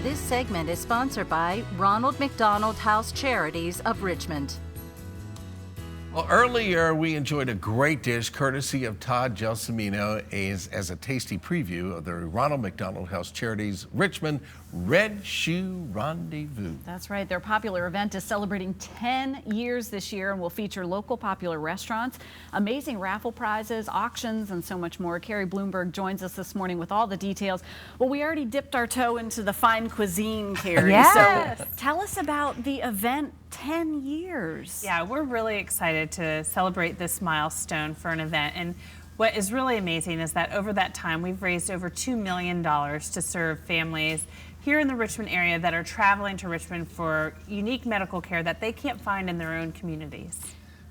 This segment is sponsored by Ronald McDonald House Charities of Richmond. Well, earlier we enjoyed a great dish courtesy of Todd Gelsomino as a tasty preview of the Ronald McDonald House Charities Richmond Red Shoe Rendezvous. That's right. Their popular event is celebrating 10 years this year and will feature local popular restaurants, amazing raffle prizes, auctions, and so much more. Carrie Bloomberg joins us this morning with all the details. Well, we already dipped our toe into the fine cuisine, Carrie. Yes. So tell us about the event. 10 years. Yeah, we're really excited to celebrate this milestone for an event. And what is really amazing is that over that time, we've raised over $2 million to serve families here in the Richmond area that are traveling to Richmond for unique medical care that they can't find in their own communities.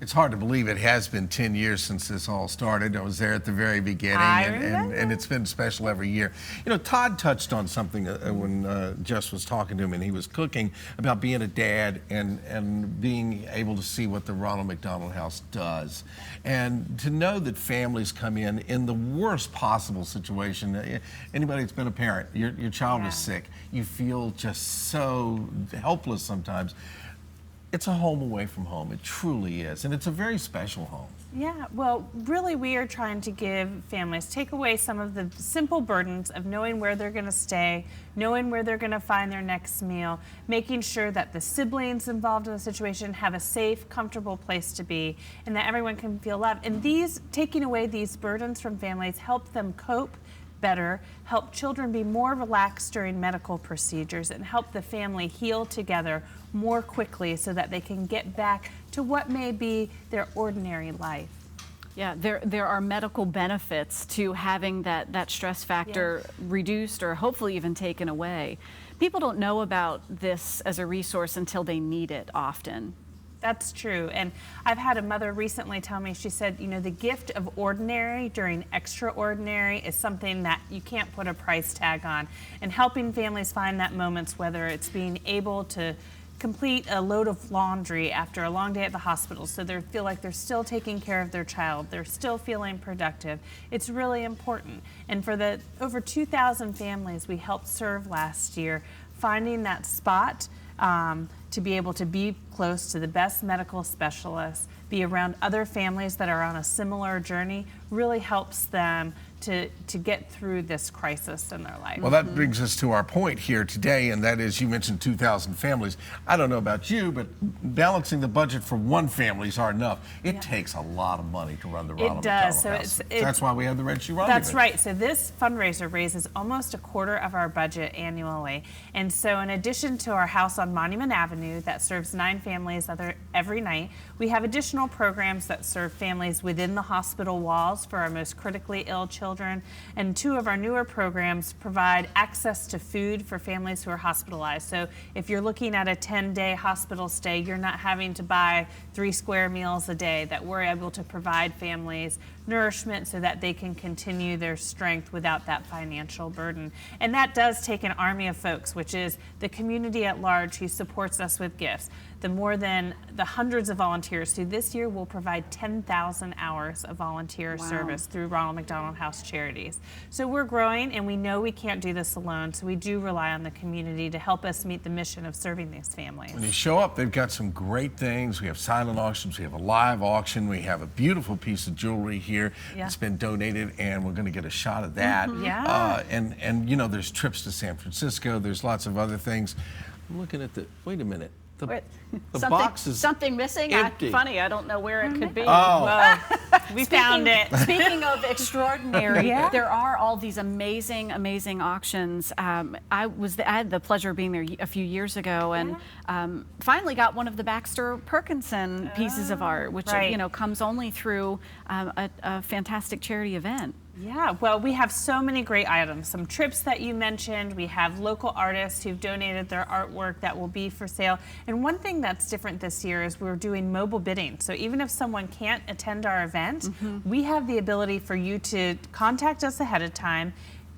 It's hard to believe it has been 10 years since this all started. I was there at the very beginning, and it's been special every year. You know, Todd touched on something when Jess was talking to him and he was cooking about being a dad and being able to see what the Ronald McDonald House does. And to know that families come in the worst possible situation. Anybody that's been a parent, your child is sick. You feel just so helpless sometimes. It's a home away from home. It truly is. And it's a very special home. Yeah, well, really, we are trying to give families, take away some of the simple burdens of knowing where they're going to stay, knowing where they're going to find their next meal, making sure that the siblings involved in the situation have a safe, comfortable place to be, and that everyone can feel loved. And taking away these burdens from families help them cope better, help children be more relaxed during medical procedures, and help the family heal together more quickly so that they can get back to what may be their ordinary life. Yeah, there are medical benefits to having that stress factor reduced or hopefully even taken away. People don't know about this as a resource until they need it often. That's true. And I've had a mother recently tell me, she said, you know, the gift of ordinary during extraordinary is something that you can't put a price tag on. And helping families find that moments, whether it's being able to complete a load of laundry after a long day at the hospital so they feel like they're still taking care of their child, they're still feeling productive. It's really important. And for the over 2,000 families we helped serve last year, finding that spot to be able to be close to the best medical specialists, be around other families that are on a similar journey, really helps them to get through this crisis in their life. Well, that brings us to our point here today, and that is, you mentioned 2,000 families. I don't know about you, but balancing the budget for one family is hard enough. It takes a lot of money to run the Ronald McDonald House. That's why we have the Red Shoe Rendezvous. That's right. So this fundraiser raises almost a quarter of our budget annually. And so in addition to our house on Monument Avenue that serves 9 families every night, we have additional programs that serve families within the hospital walls for our most critically ill children. And 2 of our newer programs provide access to food for families who are hospitalized. So if you're looking at a 10-day hospital stay, you're not having to buy 3 square meals a day, that we're able to provide families nourishment so that they can continue their strength without that financial burden. And that does take an army of folks, which is the community at large who supports us with gifts. The hundreds of volunteers who this year will provide 10,000 hours of volunteer service through Ronald McDonald House Charities. So we're growing, and we know we can't do this alone, so we do rely on the community to help us meet the mission of serving these families. When you show up, they've got some great things. We have silent auctions, we have a live auction, we have a beautiful piece of jewelry here that's been donated, and we're going to get a shot of that. And you know, there's trips to San Francisco, there's lots of other things. I'm looking at wait a minute. The box is something missing. empty. Funny, I don't know where it could be. Well, we found it. Speaking of extraordinary, there are all these amazing auctions. I had the pleasure of being there a few years ago, and finally got one of the Baxter Perkinson pieces of art, which you know comes only through a fantastic charity event. Yeah, well, we have so many great items. Some trips that you mentioned. We have local artists who've donated their artwork that will be for sale. And one thing that's different this year is we're doing mobile bidding. So even if someone can't attend our event, we have the ability for you to contact us ahead of time,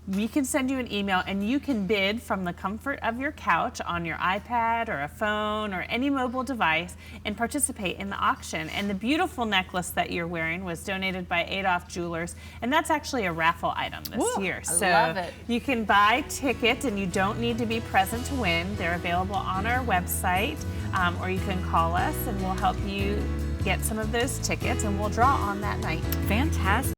we can send you an email and you can bid from the comfort of your couch on your iPad or a phone or any mobile device and participate in the auction. And the beautiful necklace that you're wearing was donated by Adolph Jewelers, and that's actually a raffle item this year. I love it. You can buy tickets and you don't need to be present to win. They're available on our website, or you can call us and we'll help you get some of those tickets and we'll draw on that night. Fantastic.